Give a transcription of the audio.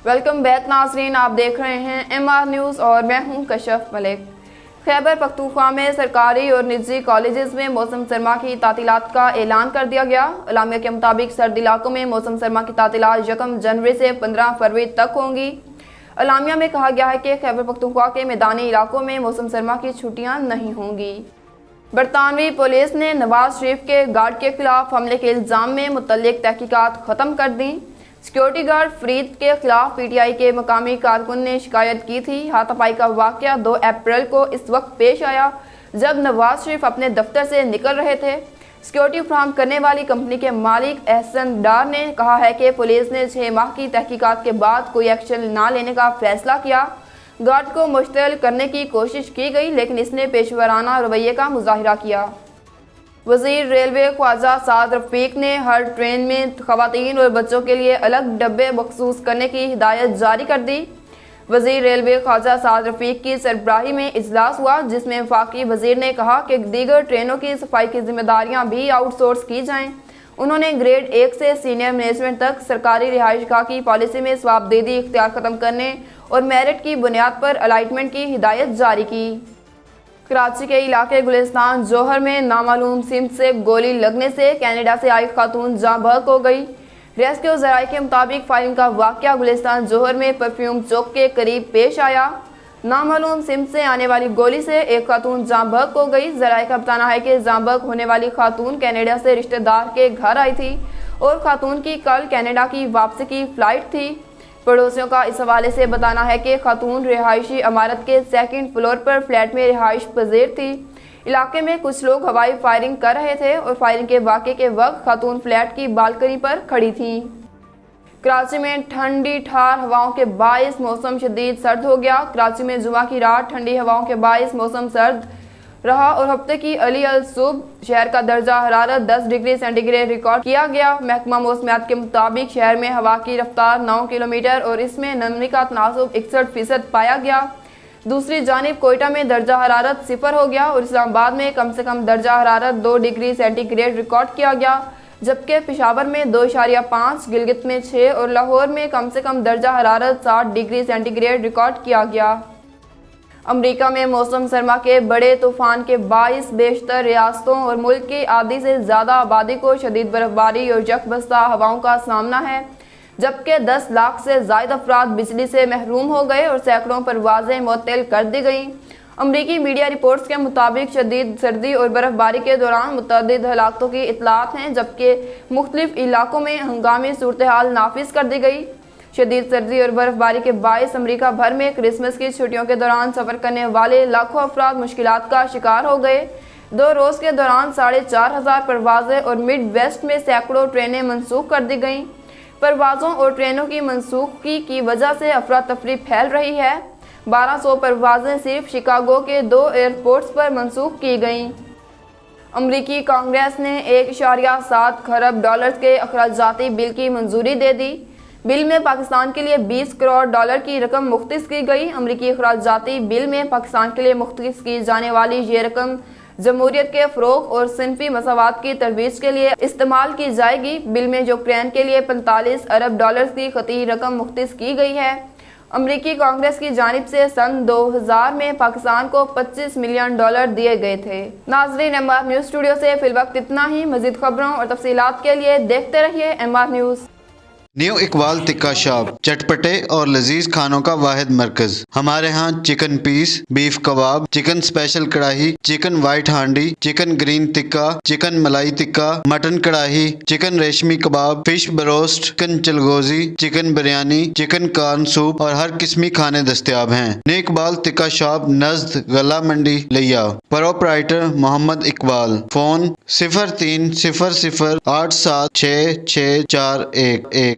Welcome back नाज़रीन, आप देख रहे हैं MR न्यूज़ और मैं हूं कशफ मलिक। खैबर पख्तूनख्वा में सरकारी और निजी कॉलेजेस में मौसम सरमा की तातीलात का ऐलान कर दिया गया। अलामिया के मुताबिक सर्द इलाकों में मौसम सरमा की तातीलात 1 जनवरी से 15 फरवरी तक होंगी। अलामिया में कहा गया है कि खैबर पख्तूनख्वा के मैदानी इलाकों में मौसम सरमा की छुट्टियां नहीं होंगी। बरतानवी पुलिस ने नवाज शरीफ के गार्ड के खिलाफ हमले के इल्ज़ाम में मुतल्लिक तहकीकात ख़त्म कर दी। सिक्योरिटी गार्ड फरीद के खिलाफ PTI के मकामी कारकुन ने शिकायत की थी। हाथापाई का वाक़या 2 अप्रैल को इस वक्त पेश आया जब नवाज शरीफ अपने दफ्तर से निकल रहे थे। सिक्योरिटी फराहम करने वाली कंपनी के मालिक एहसन डार ने कहा है कि पुलिस ने 6 माह की तहकीकात के बाद कोई एक्शन ना लेने का फैसला किया। गार्ड को मुश्तल करने की कोशिश की गई लेकिन इसने पेशवराना रवैये का मुजाहिरा किया। वज़ीर रेलवे ख्वाजा साद रफ़ीक ने हर ट्रेन में ख़वातीन और बच्चों के लिए अलग डब्बे मखसूस करने की हिदायत जारी कर दी। वज़ीर रेलवे ख्वाजा साद रफ़ीक की सरबराही में इजलास हुआ जिसमें वफाकी वज़ीर ने कहा कि दीगर ट्रेनों की सफाई की जिम्मेदारियां भी आउटसोर्स की जाएं। उन्होंने ग्रेड 1 से सीनियर मैनेजमेंट तक सरकारी रिहाइश गाह की पॉलिसी में स्वाबदेही इख्तियार ख़त्म करने और मेरिट की बुनियाद पर अलाइटमेंट की हिदायत जारी की। कराची के इलाके गुलिस्तान जौहर में नामालूम सिमत से गोली लगने से कनाडा से आई खातून जाँ बहक हो गई। रेस्क्यू ज़राए के मुताबिक फायरिंग का वाक़या गुलिस्तान जौहर में परफ्यूम चौक के करीब पेश आया। नामालूम सिमत से आने वाली गोली से एक खातून जाँ बहक हो गई। ज़राए का बताना है कि जाँ बहक होने वाली खातून कनाडा से रिश्तेदार के घर आई थी और खातून की कल कनाडा की वापसी की फ़्लाइट थी। पड़ोसियों का इस हवाले से बताना है कि खातून रिहायशी इमारत के 2nd फ्लोर पर फ्लैट में रिहाइश पजीर थी। इलाके में कुछ लोग हवाई फायरिंग कर रहे थे और फायरिंग के वाक़े के वक्त खातून फ्लैट की बालकनी पर खड़ी थी। कराची में ठंडी ठार हवाओं के बाइस मौसम शदीद सर्द हो गया। कराची में जुमा की रात ठंडी हवाओं के बाइस मौसम सर्द रहा और हफ्ते की अली अल सुबह शहर का दर्जा हरारत 10 डिग्री सेंटीग्रेड रिकॉर्ड किया गया। महकमा मौसमियात के मुताबिक शहर में हवा की रफ्तार 9 किलोमीटर और इसमें नमी का तनासुब 61% पाया गया। दूसरी जानिब कोयटा में दर्जा हरारत 0 हो गया और इस्लामाबाद में कम से कम दर्जा हरारत 2 डिग्री सेंटीग्रेड रिकॉर्ड किया गया, जबकि पेशावर में 2.5, गिलगित में 6 और लाहौर में कम से कम दर्जा हरारत 7 डिग्री सेंटीग्रेड रिकॉर्ड किया गया। अमेरिका में मौसम सरमा के बड़े तूफान के बाइस बेशतर रियासतों और मुल्क की आधी से ज़्यादा आबादी को शदीद बर्फबारी और यकबस्ता हवाओं का सामना है, जबकि 10 लाख से ज़ायद अफराद बिजली से महरूम हो गए और सैकड़ों परवाज़ें मुअत्तल कर दी गईं। अमरीकी मीडिया रिपोर्ट्स के मुताबिक शदीद सर्दी और बर्फबारी के दौरान मुतअद्दिद हलाकतों की इतलात हैं, जबकि मुख्तलिफ इलाकों में हंगामी सूरत हाल नाफिज कर दी गई। शदीद सर्दी और बर्फबारी के बायस अमेरिका भर में क्रिसमस की छुट्टियों के दौरान सफ़र करने वाले लाखों अफराद मुश्किलात का शिकार हो गए। 2 रोज़ के दौरान 4,500 परवाज़ें और मिड वेस्ट में सैकड़ों ट्रेनें मनसूख कर दी गईं। परवाज़ों और ट्रेनों की मनसूखी की वजह से अफरा तफरी फैल रही है। 1200 परवाज़ें सिर्फ शिकागो के 2 एयरपोर्ट्स पर मनसूख की गईं। अमरीकी कांग्रेस ने $1.7 खरब के अखराजाती बिल की मंजूरी दे दी। बिल में पाकिस्तान के लिए $20 करोड़ की रकम मुख्तस की गई। अमरीकी अखराजाती बिल में पाकिस्तान के लिए मुख्तस की जाने वाली ये रकम जमहूरियत के फ़रोग़ और सिनफी मसावात की तरवीज के लिए इस्तेमाल की जाएगी। बिल में यूक्रेन के लिए $45 अरब की ख़ती रकम मुख्तस की गई है। अमरीकी कांग्रेस की जानिब से सन 2000 में पाकिस्तान को $25 मिलियन दिए गए थे। नाज़रीन, MR न्यूज़ स्टूडियो से फिलवक्त इतना ही। मज़ीद खबरों और तफसीलात के लिए देखते रहिए MR news. New Iqbal tikka shop, चटपटे और लजीज खानों का वाहिद मरकज। हमारे यहाँ chicken piece, beef kebab, chicken special karahi, chicken white handi, chicken green tikka, chicken malai tikka, mutton karahi, chicken reshmi kebab, fish broast, chicken चलगोजी, chicken biryani, chicken corn soup और हर किस्मी खाने दस्तयाब हैं। न्यू इकबाल टिक्का शॉप, नज़द गला मंडी, लिया। प्रोपराइटर मोहम्मद इकबाल। फ़ोन 0300 87 6 6 4 1 1।